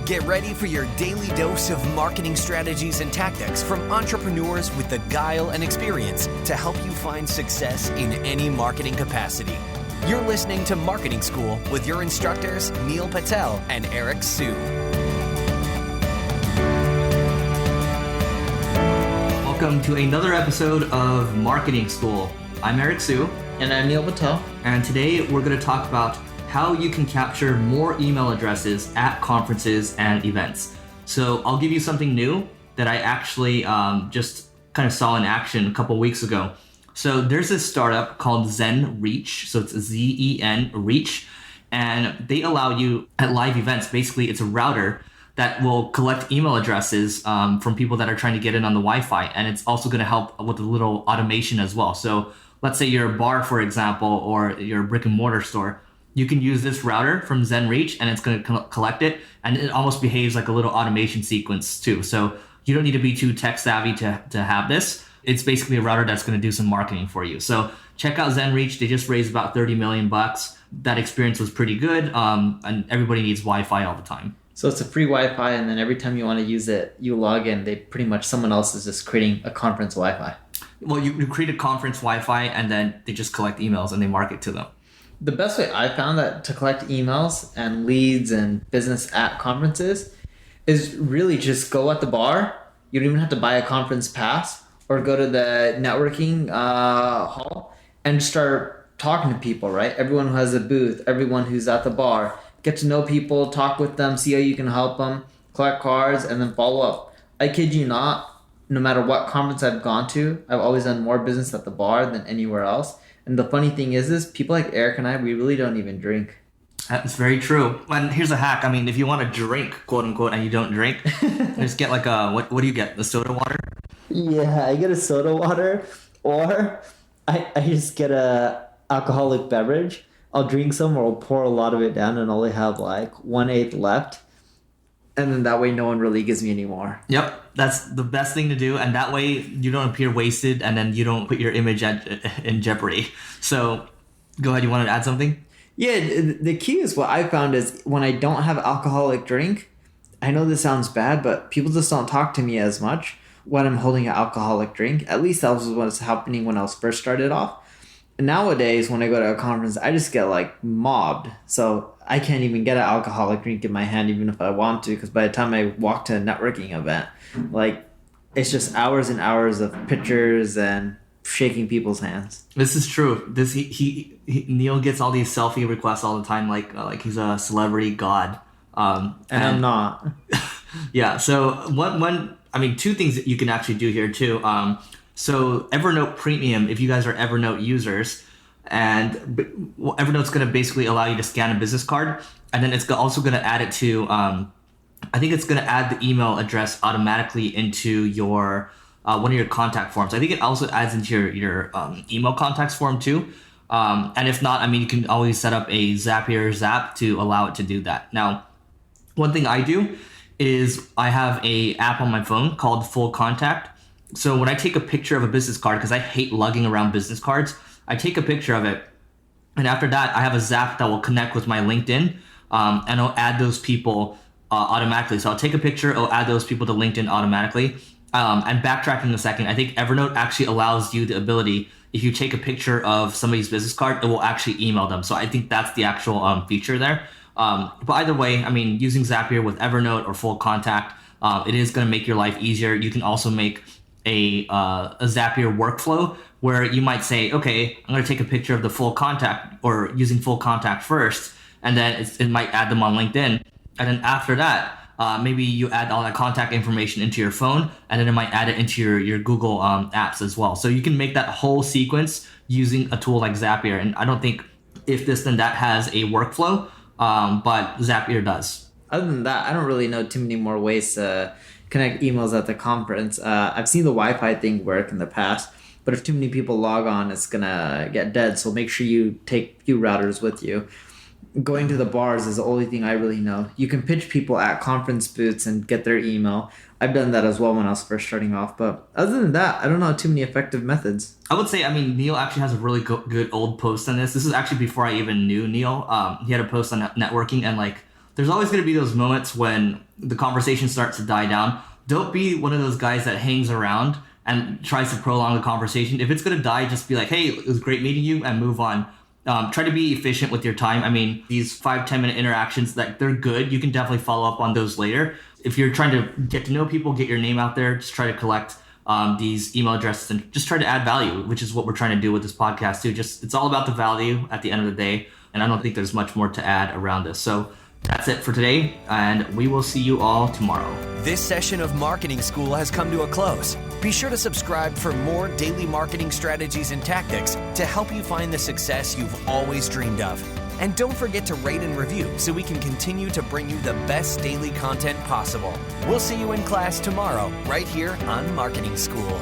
Get ready for your daily dose of marketing strategies and tactics from entrepreneurs with the guile and experience to help you find success in any marketing capacity. You're listening to Marketing School with your instructors, Neil Patel and Eric Su. Welcome to another episode of Marketing School. I'm Eric Su. And I'm Neil Patel. And today we're going to talk about how you can capture more email addresses at conferences and events. So I'll give you something new that I actually just kind of saw in action a couple weeks ago. So there's this startup called Zen Reach. So it's Zen Reach. And they allow you at live events, basically it's a router that will collect email addresses from people that are trying to get in on the Wi-Fi. And it's also going to help with a little automation as well. So let's say you're a bar, for example, or you're a brick and mortar store. You can use this router from Zen Reach and it's going to collect it. And it almost behaves like a little automation sequence too. So you don't need to be too tech savvy to have this. It's basically a router that's going to do some marketing for you. So check out Zen Reach. They just raised about $30 million. That experience was pretty good. And everybody needs Wi-Fi all the time. So it's a free Wi-Fi, and then every time you want to use it, you log in. Someone else is just creating a conference Wi-Fi. Well, you create a conference Wi-Fi and then they just collect emails and they market to them. The best way I found that to collect emails and leads and business at conferences is really just go at the bar. You don't even have to buy a conference pass or go to the networking hall and start talking to people, right? Everyone who has a booth, everyone who's at the bar, get to know people, talk with them, see how you can help them, collect cards, and then follow up. I kid you not, no matter what conference I've gone to, I've always done more business at the bar than anywhere else. And the funny thing is people like Eric and I, we really don't even drink. That's very true. And here's a hack. I mean, if you want to drink, quote unquote, and you don't drink, just get like what do you get? The soda water? Yeah, I get a soda water, or I just get a alcoholic beverage. I'll drink some, or I'll pour a lot of it down and only have like 1/8 left. And then that way no one really gives me any more. Yep, that's the best thing to do. And that way you don't appear wasted and then you don't put your image in jeopardy. So go ahead, you want to add something? Yeah, the key is what I found is when I don't have alcoholic drink, I know this sounds bad, but people just don't talk to me as much when I'm holding an alcoholic drink. At least that was what was happening when I was first started off. Nowadays, when I go to a conference, I just get like mobbed. So I can't even get an alcoholic drink in my hand, even if I want to, because by the time I walk to a networking event, like it's just hours and hours of pictures and shaking people's hands. This is true. Neil gets all these selfie requests all the time, like he's a celebrity god. And I'm not. Yeah. So two things that you can actually do here too. So Evernote Premium, if you guys are Evernote users, and Evernote's going to basically allow you to scan a business card, and then it's also going to add it to, I think it's going to add the email address automatically into your one of your contact forms. I think it also adds into your email contacts form too. And if not, you can always set up a Zapier Zap to allow it to do that. Now, one thing I do is I have a app on my phone called Full Contact. So when I take a picture of a business card, because I hate lugging around business cards, I take a picture of it. And after that, I have a Zap that will connect with my LinkedIn, and I'll add those people automatically. So I'll take a picture, I'll add those people to LinkedIn automatically. And backtracking a second, I think Evernote actually allows you the ability, if you take a picture of somebody's business card, it will actually email them. So I think that's the actual feature there. But either way, using Zapier with Evernote or Full Contact, it is going to make your life easier. You can also make a Zapier workflow where you might say, okay, I'm going to take a picture of the Full Contact or using Full Contact first, and then it might add them on LinkedIn. And then after that, maybe you add all that contact information into your phone, and then it might add it into your Google apps as well. So you can make that whole sequence using a tool like Zapier. And I don't think If This Then That has a workflow, but Zapier does. Other than that, I don't really know too many more ways to connect emails at the conference. I've seen the Wi-Fi thing work in the past, but if too many people log on, it's going to get dead. So make sure you take a few routers with you. Going to the bars is the only thing I really know. You can pitch people at conference booths and get their email. I've done that as well when I was first starting off. But other than that, I don't know too many effective methods. I would say, Neil actually has a really good old post on this. This is actually before I even knew Neil. He had a post on networking and there's always going to be those moments when the conversation starts to die down. Don't be one of those guys that hangs around and tries to prolong the conversation. If it's going to die, just be like, hey, it was great meeting you, and move on. Try to be efficient with your time. I mean, these 5-10 minute interactions, that they're good. You can definitely follow up on those later. If you're trying to get to know people, get your name out there, just try to collect these email addresses and just try to add value, which is what we're trying to do with this podcast too. Just, it's all about the value at the end of the day. And I don't think there's much more to add around this. So that's it for today, and we will see you all tomorrow. This session of Marketing School has come to a close. Be sure to subscribe for more daily marketing strategies and tactics to help you find the success you've always dreamed of. And don't forget to rate and review so we can continue to bring you the best daily content possible. We'll see you in class tomorrow, right here on Marketing School.